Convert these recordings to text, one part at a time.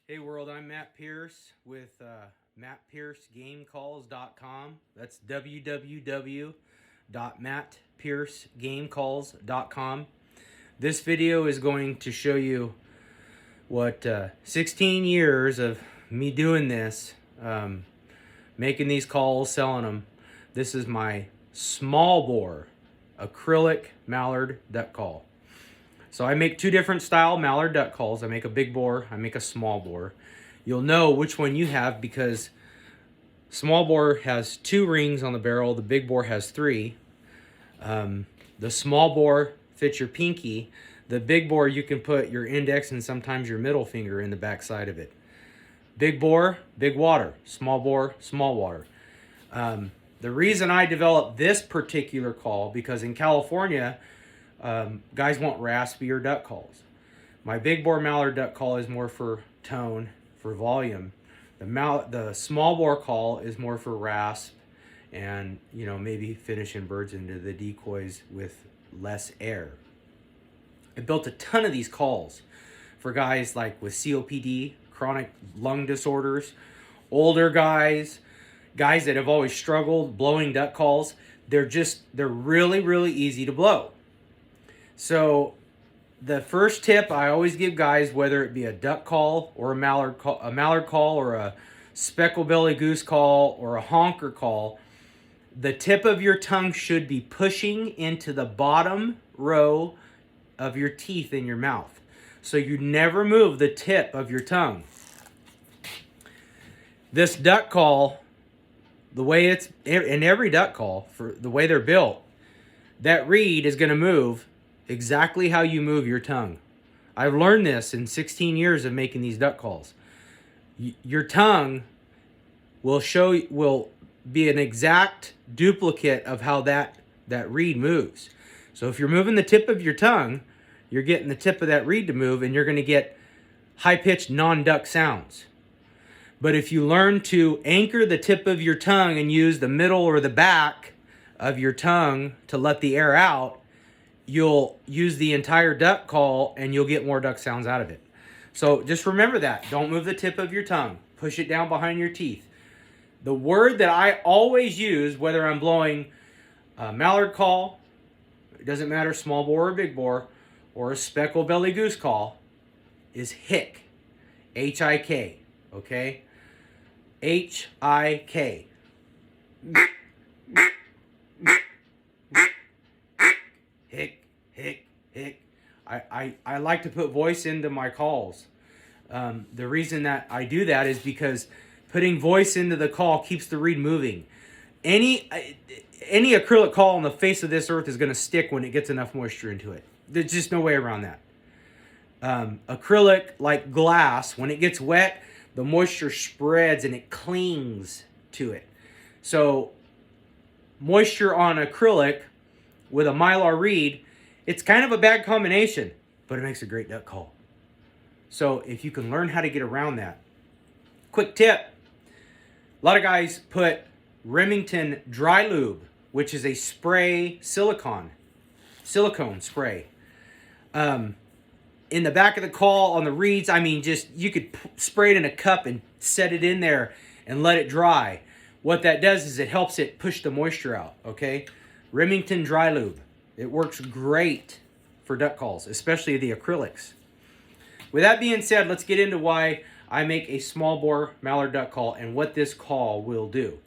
Hey world, I'm Matt Pierce with MattPierceGameCalls.com. That's www.MattPierceGameCalls.com. This video is going to show you what 16 years of me doing this, making these calls, selling them. This is my small bore acrylic mallard duck call. So I make two different style mallard duck calls. I make a big bore, I make a small bore. You'll know which one you have because small bore has 2 rings on the barrel, the big bore has 3. The small bore fits your pinky. The big bore you can put your index and sometimes your middle finger in the back side of it. Big bore, big water. Small bore, small water. The reason I developed this particular call, because in California, guys want raspier duck calls. My big bore mallard duck call is more for tone, for volume. The small bore call is more for rasp and, you know, maybe finishing birds into the decoys with less air. I built a ton of these calls for guys like with COPD, chronic lung disorders, older guys that have always struggled blowing duck calls. They're really, really easy to blow. So the first tip I always give guys, whether it be a duck call or a mallard call or a speckled belly goose call or a honker call, the tip of your tongue should be pushing into the bottom row of your teeth in your mouth. So you never move the tip of your tongue. This duck call, the way it's in every duck call, for the way they're built, that reed is going to move exactly how you move your tongue. I've learned this in 16 years of making these duck calls. Your tongue will be an exact duplicate of how that reed moves. So if you're moving the tip of your tongue, you're getting the tip of that reed to move, and you're going to get high-pitched non-duck sounds. But if you learn to anchor the tip of your tongue and use the middle or the back of your tongue to let the air out, you'll use the entire duck call and you'll get more duck sounds out of it. So just remember that. Don't move the tip of your tongue. Push it down behind your teeth. The word that I always use, whether I'm blowing a mallard call, it doesn't matter, small bore or big bore, or a speckled belly goose call, is hick. H-I-K. Okay? H-I-K. Hick, hick, hick. I like to put voice into my calls. The reason that I do that is because putting voice into the call keeps the reed moving. Any acrylic call on the face of this earth is going to stick when it gets enough moisture into it. There's just no way around that. Acrylic, like glass, when it gets wet, the moisture spreads and it clings to it. So moisture on acrylic with a Mylar reed, it's kind of a bad combination, but it makes a great duck call. So if you can learn how to get around that. Quick tip. A lot of guys put Remington dry lube, which is a spray silicone spray, in the back of the call on the reeds. I mean, just you could spray it in a cup and set it in there and let it dry. What that does is it helps it push the moisture out, okay? Remington dry lube. It works great for duck calls, especially the acrylics. With that being said, let's get into why I make a small bore mallard duck call and what this call will do.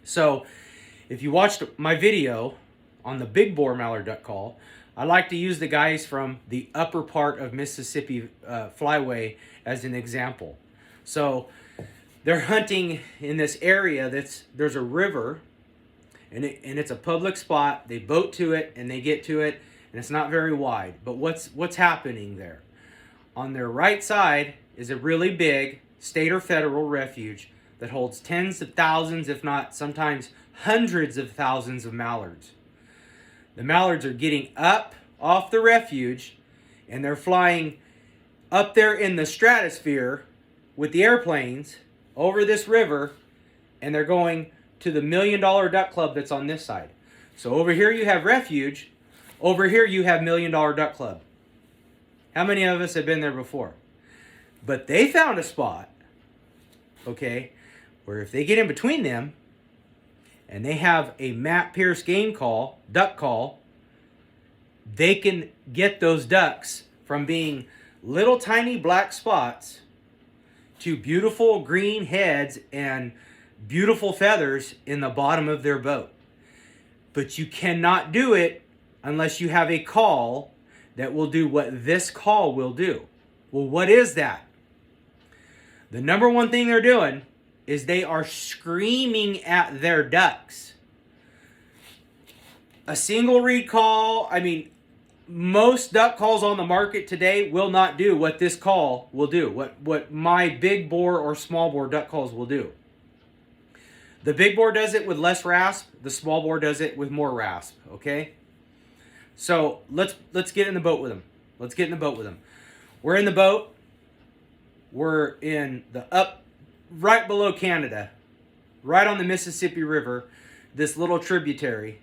So, if you watched my video on the big bore mallard duck call, I like to use the guys from the upper part of Mississippi Flyway as an example. So, they're hunting in this area there's a river, and it's a public spot. They boat to it and they get to it, and it's not very wide. But what's happening there? On their right side is a really big state or federal refuge that holds tens of thousands, if not sometimes hundreds of thousands of mallards. The mallards are getting up off the refuge, and they're flying up there in the stratosphere with the airplanes over this river, and they're going to the $1 Million Duck Club that's on this side. So over here you have refuge, over here you have $1 Million Duck Club. How many of us have been there before? But they found a spot, okay, where if they get in between them and they have a Matt Pierce duck call, they can get those ducks from being little tiny black spots to beautiful green heads and beautiful feathers in the bottom of their boat. But you cannot do it unless you have a call that will do what this call will do. Well, what is that? The number one thing they're doing is they are screaming at their ducks. A single reed call, most duck calls on the market today will not do what this call will do, what my big bore or small bore duck calls will do. The big bore does it with less rasp, the small bore does it with more rasp, okay? So let's get in the boat with them. Let's get in the boat with them. We're in the boat. We're in right below Canada, right on the Mississippi River, this little tributary.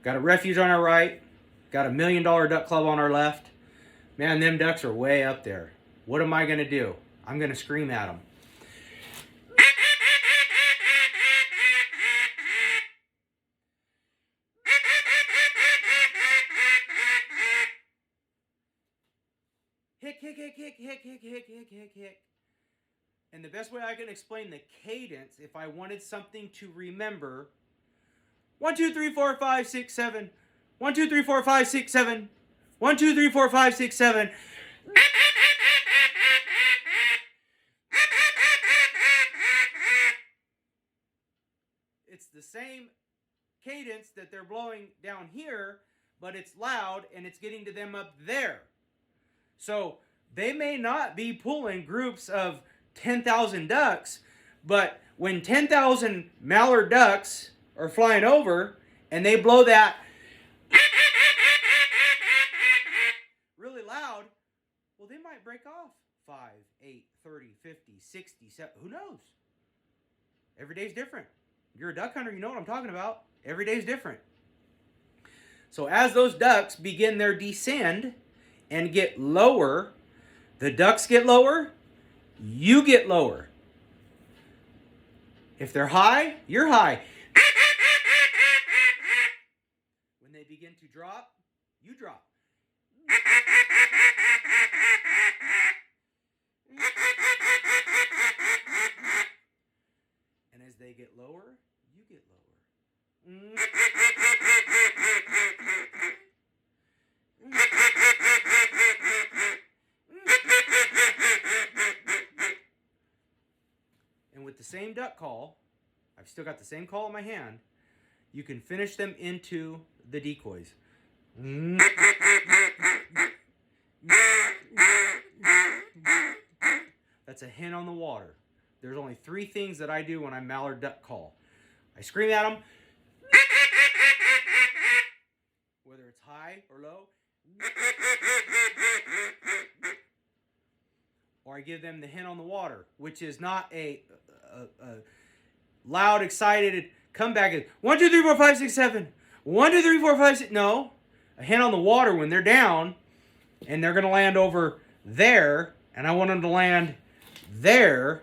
Got a refuge on our right. Got $1 million duck club on our left. Man, them ducks are way up there. What am I going to do? I'm going to scream at them. Hick, hick, hick, hick, hick, hick, hick, hick, hick, hick. And the best way I can explain the cadence, if I wanted something to remember, 1, 2, 3, 4, 5, 6, 7. 1, 2, 3, 4, 5, 6, 7. 1, 2, 3, 4, 5, 6, 7. It's the same cadence that they're blowing down here, but it's loud and it's getting to them up there. So they may not be pulling groups of 10,000 ducks, but when 10,000 mallard ducks are flying over and they blow that really loud, well, they might break off 5, 8, 30, 50, 60, 70, who knows? Every day's different. You're a duck hunter, you know what I'm talking about. Every day's different. So as those ducks begin their descend and get lower, the ducks get lower, you get lower. If they're high, you're high. When they begin to drop, you drop. And as they get lower, you get lower. And with the same duck call, I've still got the same call in my hand, you can finish them into the decoys. That's a hen on the water. There's only 3 things that I do when I mallard duck call. I scream at them, whether it's high or low, or I give them the hen on the water, which is not a loud, excited comeback. 1, 2, 3, 4, 5, 6, 7. 1, 2, 3, 4, 5, 6. No, a hen on the water when they're down and they're going to land over there, and I want them to land there.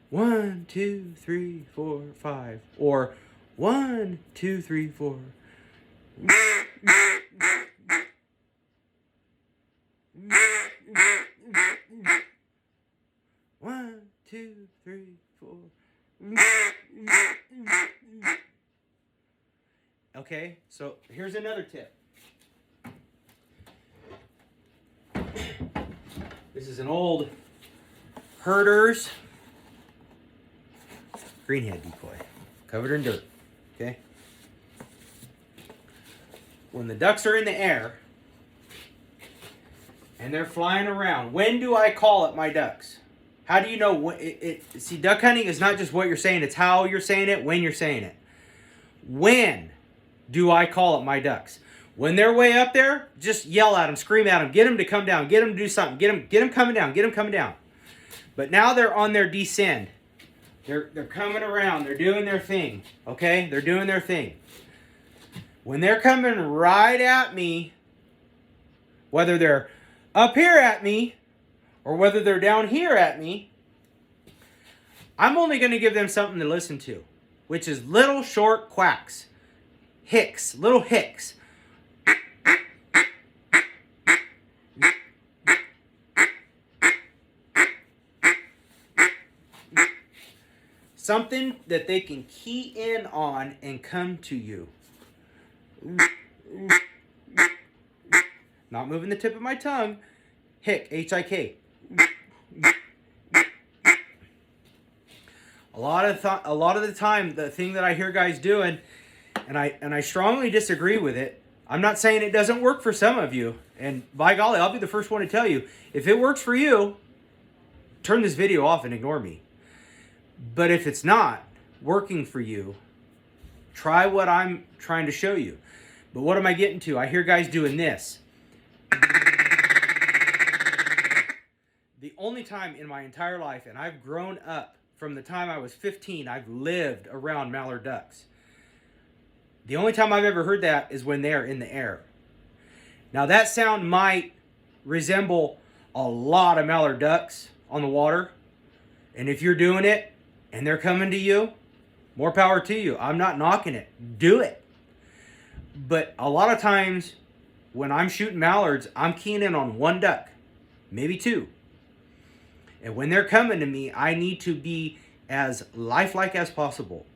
1, 2, 3, 4, 5. Or 1, 2, 3, 4. 1, 2, 3, 4. Okay, so here's another tip. This is an old herder's greenhead decoy, covered in dirt, okay? When the ducks are in the air and they're flying around, when do I call at my ducks? How do you know? See, duck hunting is not just what you're saying, it's how you're saying it, when you're saying it. When do I call at my ducks? When they're way up there, just yell at them, scream at them, get them to come down, get them to do something, get them coming down, get them coming down. But now they're on their descend. They're coming around, they're doing their thing, okay? They're doing their thing. When they're coming right at me, whether they're up here at me or whether they're down here at me, I'm only going to give them something to listen to, which is little short quacks. Hicks, little hicks. Something that they can key in on and come to you. Not moving the tip of my tongue. Hick, H-I-K. A lot of the time, the thing that I hear guys doing, and I strongly disagree with it. I'm not saying it doesn't work for some of you, and by golly, I'll be the first one to tell you, if it works for you, turn this video off and ignore me. But if it's not working for you, try what I'm trying to show you. But what am I getting to? I hear guys doing this. The only time in my entire life, and I've grown up from the time I was 15, I've lived around mallard ducks. The only time I've ever heard that is when they're in the air. Now that sound might resemble a lot of mallard ducks on the water. And if you're doing it and they're coming to you, more power to you. I'm not knocking it. Do it. But a lot of times when I'm shooting mallards, I'm keying in on one duck, maybe two. And when they're coming to me, I need to be as lifelike as possible.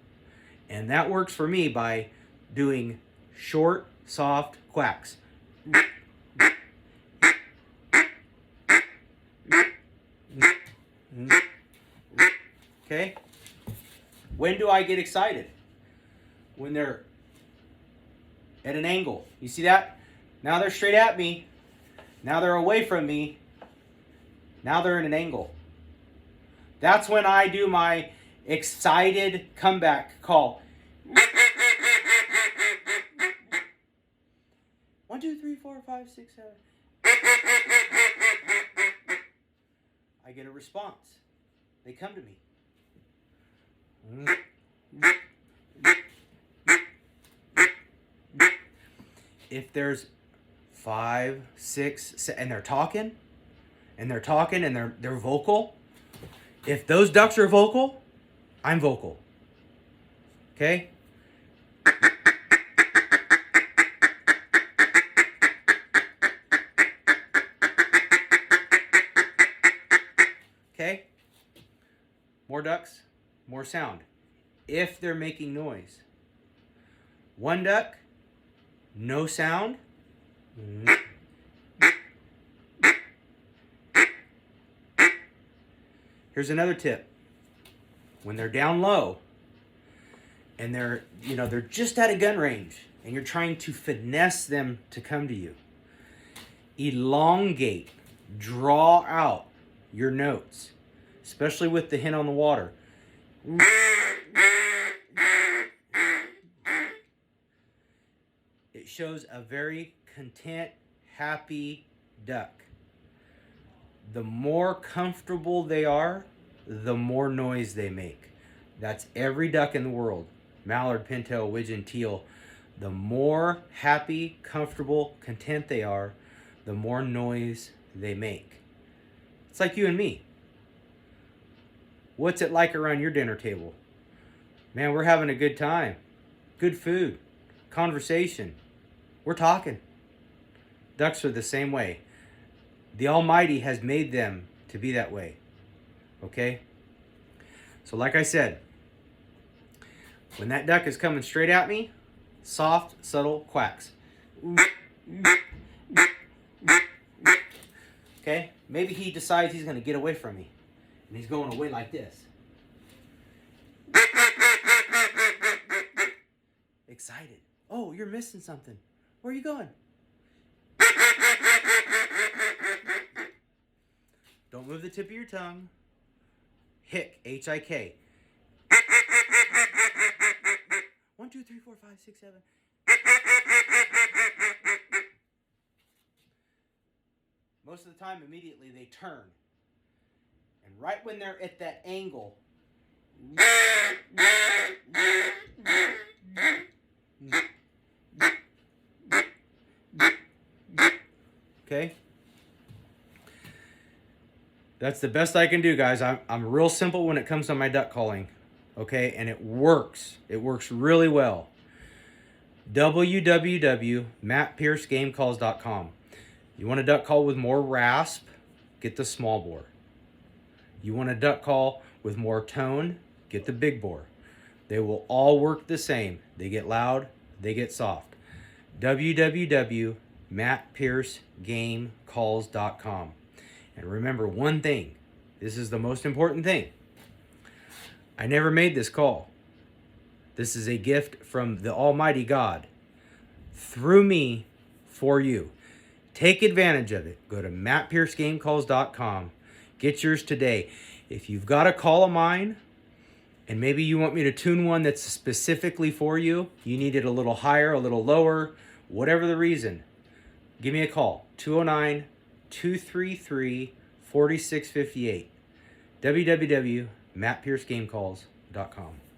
And that works for me by doing short, soft quacks. Okay? When do I get excited? When they're at an angle. You see that? Now they're straight at me. Now they're away from me. Now they're in an angle. That's when I do my excited comeback call. 1, 2, 3, 4, 5, 6, 7. I get a response. They come to me. If there's 5, 6, and they're talking, and they're vocal. If those ducks are vocal, I'm vocal. Okay? Okay? More ducks, more sound. If they're making noise. One duck, no sound. Here's another tip. When they're down low and they're just out of gun range and you're trying to finesse them to come to you, elongate, draw out your notes, especially with the hen on the water. It shows a very content, happy duck. The more comfortable they are, the more noise they make. That's every duck in the world. Mallard, pintail, widgeon, teal. The more happy, comfortable, content they are, the more noise they make. It's like you and me. What's it like around your dinner table? Man, we're having a good time. Good food. Conversation. We're talking. Ducks are the same way. The Almighty has made them to be that way. Okay? So like I said, when that duck is coming straight at me, soft, subtle quacks. Okay? Maybe he decides he's going to get away from me. And he's going away like this. Excited. Oh, you're missing something. Where are you going? Don't move the tip of your tongue. Hick, H-I-K. 1, 2, 3, 4, 5, 6, 7. Most of the time, immediately they turn. And right when they're at that angle, okay? That's the best I can do, guys. I'm real simple when it comes to my duck calling, okay? And it works. It works really well. www.mattpiercegamecalls.com. You want a duck call with more rasp? Get the small bore. You want a duck call with more tone? Get the big bore. They will all work the same. They get loud, they get soft. www.mattpiercegamecalls.com. And remember one thing. This is the most important thing. I never made this call. This is a gift from the Almighty God through me for you. Take advantage of it. Go to mattpiercegamecalls.com. Get yours today. If you've got a call of mine and maybe you want me to tune one that's specifically for you, you need it a little higher, a little lower, whatever the reason, give me a call. 209-233-4658. www.mattpiercegamecalls.com.